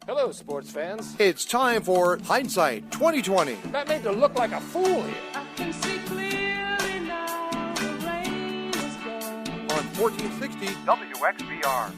Hello, sports fans. It's time for Hindsight 2020. That made to look like a fool here. I can see clearly now the rain is gone. On 1460 WXBR.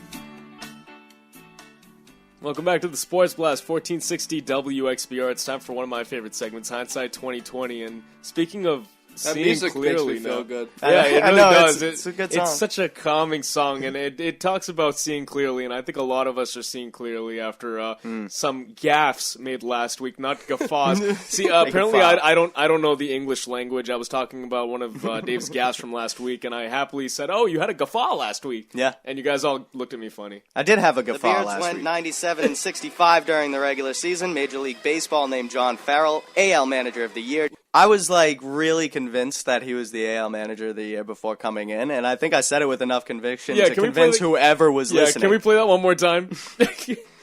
Welcome back to the Sports Blast, 1460 WXBR. It's time for one of my favorite segments, Hindsight 2020. And speaking of that seeing music clearly makes me feel good. Yeah, it really does. It's a good song. It's such a calming song, and it talks about seeing clearly, and I think a lot of us are seeing clearly after some gaffes made last week, not guffaws. See, apparently I don't know the English language. I was talking about one of Dave's gaffes from last week, and I happily said, "Oh, you had a guffaw last week." Yeah. And you guys all looked at me funny. I did have a The guffaw Beards last went week. 97-65 during the regular season. Major League Baseball named John Farrell AL Manager of the Year. I was really convinced that he was the AL Manager of the Year before coming in, and I think I said it with enough conviction to convince whoever was listening. Can we play that one more time?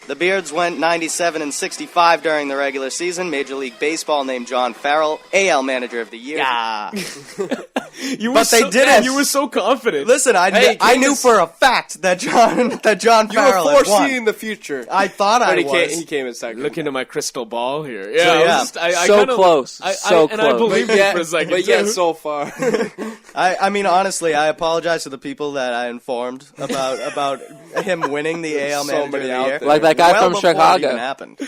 The Beards went 97-65 during the regular season. Major League Baseball named John Farrell AL Manager of the Year. Yeah. But they did it. You were so confident. Listen, I knew for a fact that John Farrell You were had won. foreseeing the future. I thought but I he was. He came in second. Look into my crystal ball here. yeah. I So kinda, close. So close. And I believed you for a second. But yet too. so far. I mean, honestly, I apologize to the people that I informed about him winning the AL So Manager of many the out Year. there. Like that guy well from before it Chicago. even happened.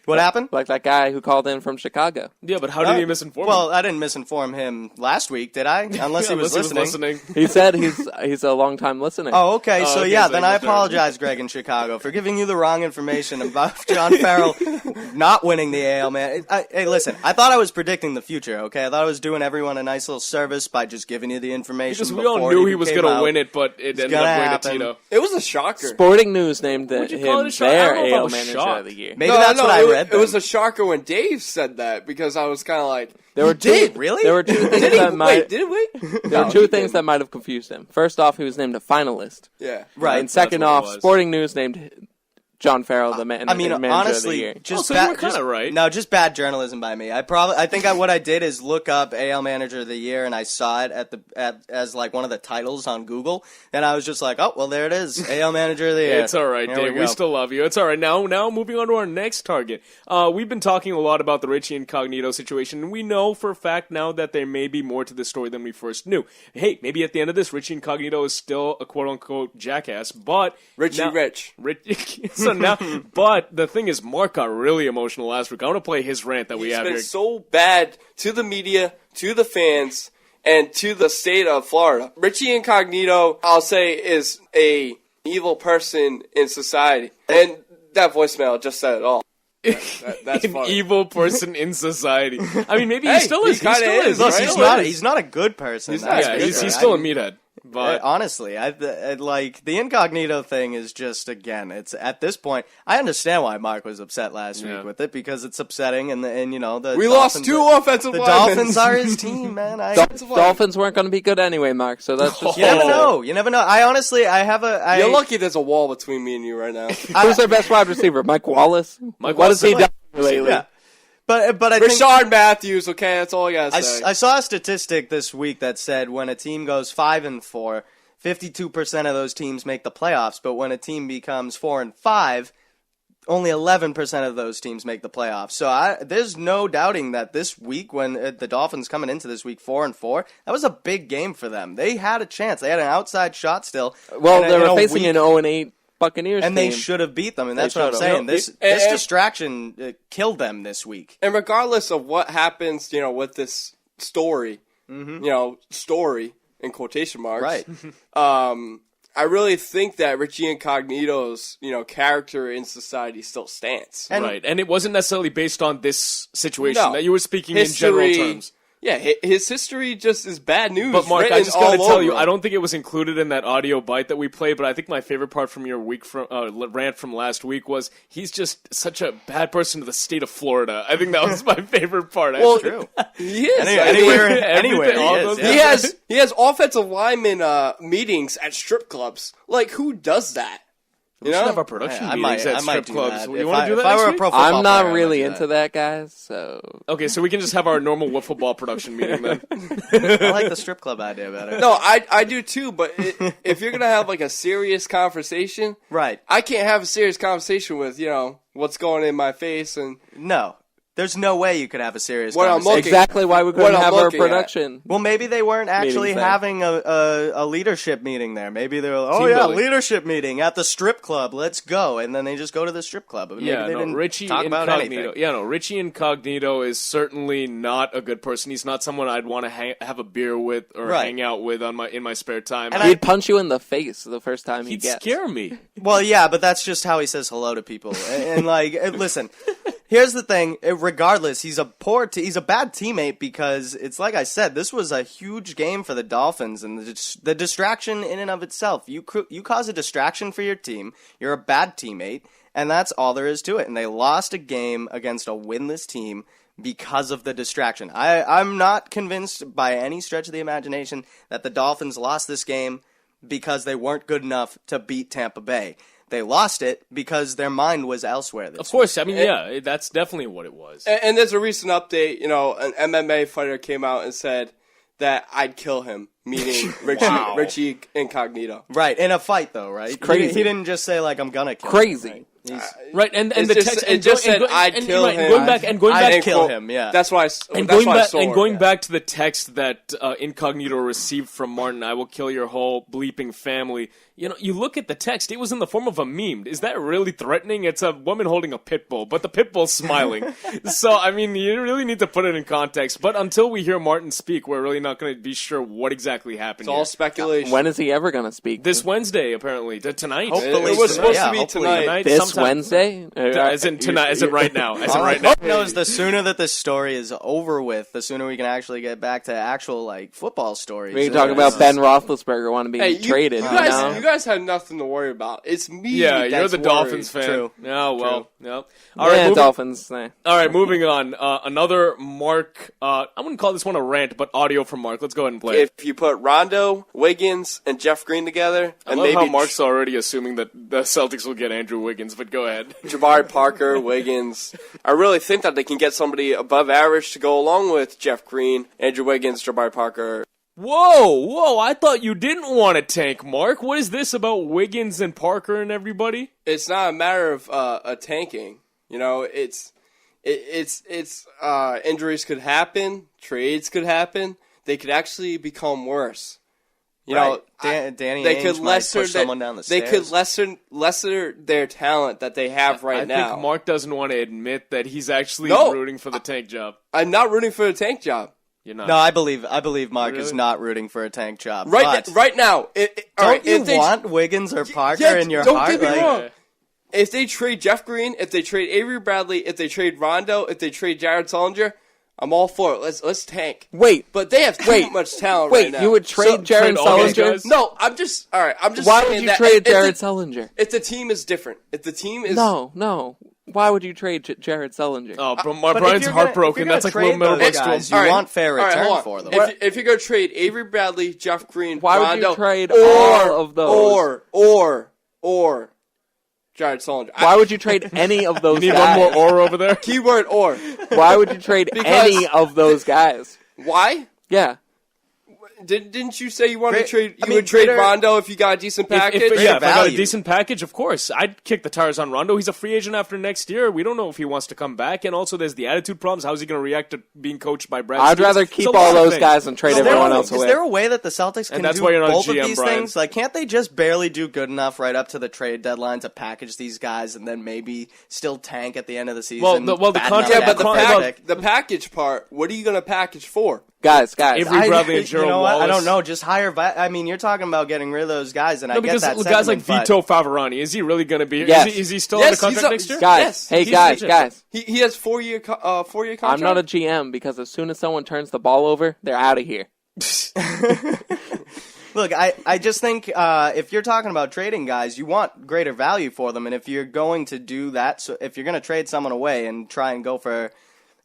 What happened? Like that guy who called in from Chicago. Yeah, but how did he misinform Well, him? I didn't misinform him last week, did I? Unless he was listening. He said he's a long-time listener. Oh, okay. Oh, So okay, yeah, so then he I was there. apologize, Greg in Chicago, for giving you the wrong information about John Farrell not winning the AL, man. Hey, listen, I thought I was predicting the future, okay? I thought I was doing everyone a nice little service by just giving you the information. Because we all knew he was going to win it, but it ended up going to Tito. It was a shocker. Sporting News named Would you call it him a shock? I their don't know if I AL was Manager shocked. of the Year. Maybe that's what I read. It was a shocker when Dave said that because I was kind of like, There were Did really? There were two things that might. Did we? There were two things that might have confused him. First off, he was named a finalist. Yeah. Right. And second That's what it off, was. Sporting News named John Farrell the I mean, manager of the honestly, year. just so you were kinda right. No, just bad journalism by me. I think what I did is look up AL Manager of the Year, and I saw it as like one of the titles on Google, and I was just like, oh, well, there it is, AL Manager of the Year. It's all right, There Dave. we We go. still love you. It's all right. Now, moving on to our next target. We've been talking a lot about the Richie Incognito situation, and we know for a fact now that there may be more to this story than we first knew. Hey, maybe at the end of this, Richie Incognito is still a quote-unquote jackass, but... Richie now, Rich. So now... But the thing is, Mark got really emotional last week. I want to play his rant that we He's have been here. so bad to the media, to the fans, and to the state of Florida. Richie Incognito, I'll say, is a evil person in society. And that voicemail just said it all. That's An funny. evil person in society. I mean, maybe he Hey, still he is. He kinda still is, is. Look, right? he's not a good person. He's that's not. for Yeah, sure. he's still a meathead. But honestly, like the incognito thing is just, again, it's at this point. I understand why Mark was upset last week with it because it's upsetting, and you know the We Dolphins lost two offensive The linemen. Dolphins are his team, man. Dolphins weren't going to be good anyway, Mark. So that's just You never know. You never know. You're lucky there's a wall between me and you right now. Who's their best wide receiver? Mike Wallace. Mike What has he Wallace- done lately? Yeah. But I think Rashard Matthews, okay, that's all I gotta say. I saw a statistic this week that said when a team goes 5-4, 52% of those teams make the playoffs. But when a team becomes 4-5, only 11% of those teams make the playoffs. So there's no doubting that this week, when the Dolphins coming into this week 4-4, that was a big game for them. They had a chance. They had an outside shot still. Well, in they a were facing week, an 0-8 Buccaneers and team. they should have beat them. And They that's what I'm should've. saying. No, This and- distraction killed them this week. And regardless of what happens, with this story, story in quotation marks, Right. I really think that Richie Incognito's, character in society still stands. right, and it wasn't necessarily based on this situation No. that you were speaking in general terms. Yeah, his history just is bad news. But Mark, I written just gotta all tell over you, it. I don't think it was included in that audio bite that we played. But I think my favorite part from your rant from last week was he's just such a bad person to the state of Florida. I think that was my favorite part. Well, True. He is. Anywhere everything, all he those- is. He has offensive lineman meetings at strip clubs. Like, who does that? We should have our production I meetings might at strip do clubs. that. You want to do that If I next were a week? pro football I'm not player, I really might do into that, guys. So Okay, so we can just have our normal football production meeting then. that. I like the strip club idea better. No, I do too. But if you're gonna have like a serious conversation, Right. I can't have a serious conversation with what's going in my face and No. There's no way you could have a serious What I'm conversation. looking- exactly why we What couldn't I'm have our looking at. production. Well, maybe they weren't actually Meeting thing. having a leadership meeting there. Maybe they were, oh Team yeah, building. leadership meeting at the strip club. Let's go. And then they just go to the strip club. Maybe Yeah, they no, didn't Richie talk about Incognito. anything. Yeah, no, Richie Incognito is certainly not a good person. He's not someone I'd want to have a beer with or Right. hang out with in my spare time. And He'd punch you in the face the first time he He'd gets. scare me. Well, yeah, but that's just how he says hello to people. And like, listen, here's the thing. Regardless, he's a bad teammate because it's like I said, this was a huge game for the Dolphins, and the distraction in and of itself. You cause a distraction for your team. You're a bad teammate, and that's all there is to it. And they lost a game against a winless team because of the distraction. I'm not convinced by any stretch of the imagination that the Dolphins lost this game because they weren't good enough to beat Tampa Bay. They lost it because their mind was elsewhere. Of course, I mean, yeah, that's definitely what it was. And there's a recent update. An MMA fighter came out and said that I'd kill him, meaning Richie Incognito. Right, in a fight though, right? crazy. He didn't just say like I'm gonna kill Crazy. him, right? He's- Right, and It's the just- text it and just go- and said, go- "I'd and kill right, him." Going back and going I'd back kill him, yeah. That's why. and That's going why I back saw and it, going yeah. back to the text that Incognito received from Martin, I will kill your whole bleeping family. You look at the text; it was in the form of a meme. Is that really threatening? It's a woman holding a pit bull, but the pit bull's smiling. So, I mean, you really need to put it in context. But until we hear Martin speak, we're really not going to be sure what exactly happened. It's all here. speculation. When is he ever going to speak? This Wednesday, apparently, tonight. Hopefully It was supposed yeah, to be hopefully tonight. this sometime. Wednesday? As in tonight, as in right now, as in All right I now. know is the sooner that this story is over with, the sooner we can actually get back to actual like football stories. We can talk about Ben Roethlisberger wanting to be Hey, traded. you know? guys have nothing to worry about. It's me. Yeah, you're that's the Dolphins worried. fan. True. Yeah, well, yeah. All Yeah, right, moving, Dolphins. Nah. all right, moving on. Another Mark. I wouldn't call this one a rant, but audio from Mark. Let's go ahead and play. If you put Rondo, Wiggins, and Jeff Green together, I and love maybe how Mark's already assuming that the Celtics will get Andrew Wiggins, but go ahead. Jabari Parker, Wiggins, I really think that they can get somebody above average to go along with Jeff Green, Andrew Wiggins, Jabari Parker. Whoa, I thought you didn't want to tank, Mark. What is this about Wiggins and Parker and everybody? It's not a matter of tanking. It's injuries could happen, trades could happen. They could actually become worse. Right. Danny they Ainge could might lesser push someone down the they stairs. could lesser their talent that they have right I now. think Mark doesn't want to admit that he's actually No. rooting for the tank job. I'm not rooting for a tank job You're not. No, I believe Mark is Really? not rooting for a tank job. right but right now. All don't right, you if they- want Wiggins or Parker Yeah, in your don't heart? get me Like, wrong. If they trade Jeff Green, if they trade Avery Bradley, if they trade Rondo, if they trade Jared Sullinger, I'm all for it. Let's tank. Wait, But they have too much talent right wait. now. You would trade Jared trade all these Sullinger? guys? No, I'm just all right. I'm just Why saying would you that trade if Jared the, Sullinger? if the team is different, if the team is No. Why would you trade Jared Sullinger? Oh, but Brian's if you're heartbroken. gonna That's like trade little middle those bucks to him. guys, you All right, want fair all right, return hold on. for them. If you're gonna trade Avery Bradley, Jeff Green, Why would Rondo, you trade or, all of those? or Jared Sullinger? Why would you trade any of those You need guys? one more or over there? Keyword or. Why would you trade Because- any of those guys? Why? Yeah. Didn't you say you wanted to Great- trade? You I mean, would trade greater- Rondo if you got a decent package. If I got a value. decent package, of course. I'd kick the tires on Rondo. He's a free agent after next year. We don't know if he wants to come back. And also, there's the attitude problems. How's he going to react to being coached by Brad I'd Stevens? rather It's keep a lot all of those things. guys and trade everyone else Is away. there a way that the Celtics can that's do why you're not a both of GM, these Brian. things? Like, can't they just barely do good enough right up to the trade deadline to package these guys and then maybe still tank at the end of the season? Well, the Bad contract- enough yeah, but to the, have a pack, pick? the package part. What are you going to package for? Guys. Avery Bradley and Gerald you know what? Wallace. I don't know. Just hire. I mean, you're talking about getting rid of those guys, and I No, get because that guys like sentiment, Vito Favorani, is he really going to be? Yes. Is he still Yes, under he's contract a- next year? Guys, Yes, hey, he's guys. legit. He has 4-year contract. I'm not a GM because as soon as someone turns the ball over, they're out of here. Look, I just think if you're talking about trading guys, you want greater value for them, and if you're going to do that, so if you're going to trade someone away and try and go for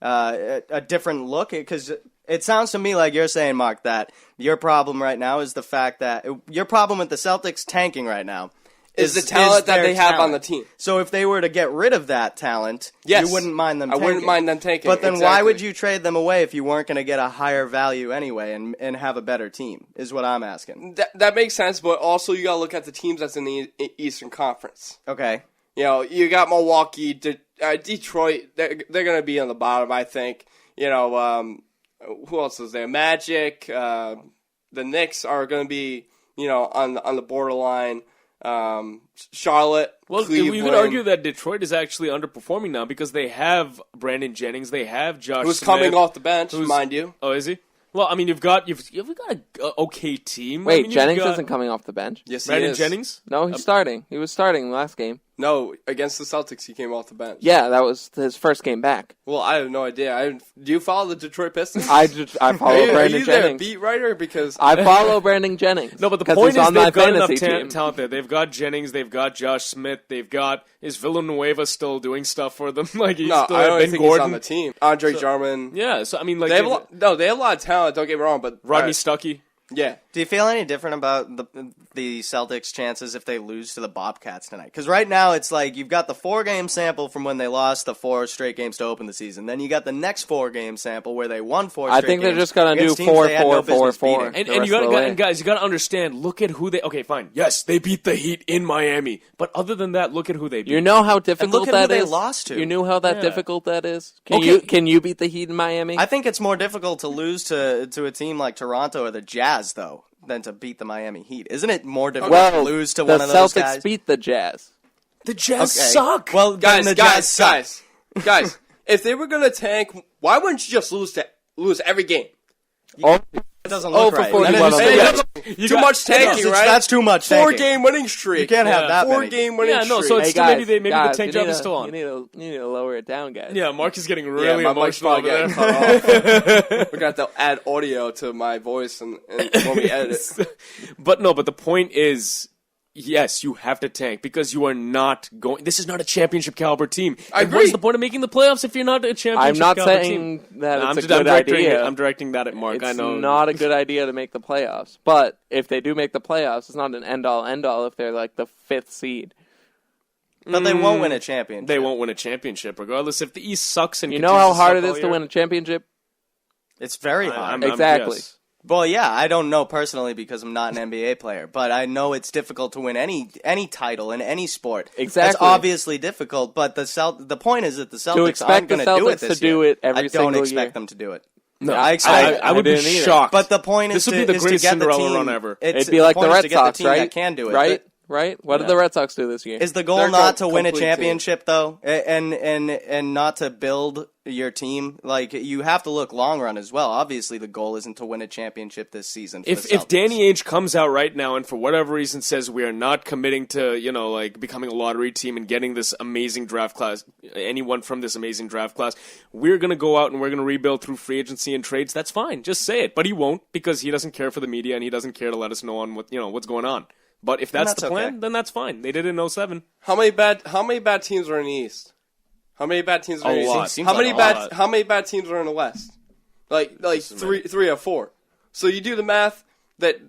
a different look, because it sounds to me like you're saying, Mark, that your problem right now is the fact that your problem with the Celtics tanking right now is the talent that their they have on the talent. team. So if they were to get rid of that talent, Yes. you wouldn't mind them I taking. wouldn't mind them taking. But then why exactly. would you trade them away if you weren't going to get a higher value anyway and have a better team, is what I'm asking. That makes sense, but also you got to look at the teams that's in the Eastern Conference. Okay. You know, you got Milwaukee, Detroit. They're going to be on the bottom, I think. You know, who else is there? Magic. The Knicks are going to be, you know, on the borderline. Charlotte. Well, Cleveland. we would argue that Detroit is actually underperforming now because they have Brandon Jennings, they have Josh who's Smith, coming off the bench, who's- mind you. Oh, is he? Well, I mean, you've got a okay team. Wait, I mean, Jennings you've got isn't coming off the bench. Yes, he Brandon is. Jennings. No, he's starting. He was starting last game. No, against the Celtics, he came off the bench. Yeah, that was his first game back. Well, I have no idea. Do you follow the Detroit Pistons? I follow are Brandon you their Jennings. beat writer? Because I follow Brandon Jennings. No, but the 'cause point he's is on my they've got enough fantasy team. talent there. They've got Jennings, they've got Josh Smith, they've got is Villanueva still doing stuff for them? Like he's no, still I don't Ben think Gordon. he's on the team. Andre Jarman. Yeah, so I mean, like They have they have a lot of talent. Don't get me wrong, but Rodney Stuckey. yeah. Do you feel any different about the Celtics' chances if they lose to the Bobcats tonight? Because right now it's like you've got the 4-game sample from when they lost the 4 straight games to open the season. Then you got the next 4-game sample where they won 4 straight I games. think they're just gonna do against teams 4, they had 4, no 4, business 4. beating. And the you rest got of the way. and guys, you got to understand. Look at who they. Okay, fine. Yes, they beat the Heat in Miami, but other than that, look at who they beat. You know how And difficult look at who that is. they lost to. You knew how that Yeah. difficult that is. Can Okay. you beat the Heat in Miami? I think it's more difficult to lose to a team like Toronto or the Jazz, though, than to beat the Miami Heat. Isn't it more difficult to lose to the one of those Celtics guys? beat the Jazz. the Jazz Okay. suck. Well, then Guys, the Jazz suck. guys. If they were gonna tank, why wouldn't you just lose every game? Oh, It doesn't Oh, look for right. 41 Then on it's- the Hey, bench. that's too much tanking, right? That's too much tanking. 4-game winning streak. You can't have that many. 4-game winning Yeah, no, streak. so it's hey still guys, maybe the guys, tank you job need is still on. You need to lower it down, guys. Yeah, Mark is getting yeah, really my mic's emotional probably over getting there. cut off. We're gonna have to add audio to my voice and when we edit it. But the point is, yes, you have to tank because you are not going. This is not a championship caliber team. I And What's agree. the point of making the playoffs if you're not a championship? I'm not caliber saying team? that No, it's a good directing idea. I'm directing that at Mark. It's I know. not a good idea to make the playoffs. But if they do make the playoffs, it's not an end-all if they're like the 5th seed. But they won't win a championship. They won't win a championship regardless if the East sucks and You know continues how to hard suck it all is to year. win a championship? It's very hard. I'm- Exactly. yes. Well, yeah, I don't know personally because I'm not an NBA player, but I know it's difficult to win any title in any sport. Exactly. It's obviously difficult, but the point is that the Celtics expect aren't the going to do it Celtics this to do year. it every I single don't expect year. them to do it. No, I expect. I would be didn't either. shocked. But the point is This would be the is to greatest get Cinderella the team, run ever. It'd be like the point is Red to get Sox, the team right? That can do it. Right? Right? What did the Red Sox do this year? Is the goal They're not to a win a complete team. championship though, and not to build your team? Like you have to look long run as well. Obviously, the goal isn't to win a championship this season. For the If Celtics. Danny Ainge comes out right now and for whatever reason says we are not committing to like becoming a lottery team and getting this amazing draft class, anyone from this amazing draft class, we're gonna go out and we're gonna rebuild through free agency and trades. That's fine, just say it. But he won't because he doesn't care for the media and he doesn't care to let us know on what's going on. But if that's that's the plan, okay. then that's fine. They did it in 2007. How many bad teams are in the East? How many bad teams are in the lot. East? Seems How like many a bad lot. how many bad teams are in the West? Like three or four. So you do the math that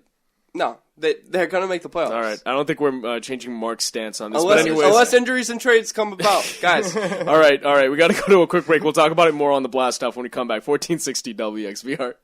they're gonna make the playoffs. All right, I don't think we're changing Mark's stance on this. But Unless, anyways, unless injuries and trades come about, guys. all right, we got to go to a quick break. We'll talk about it more on the Blast Off when we come back. 1460 WXVR.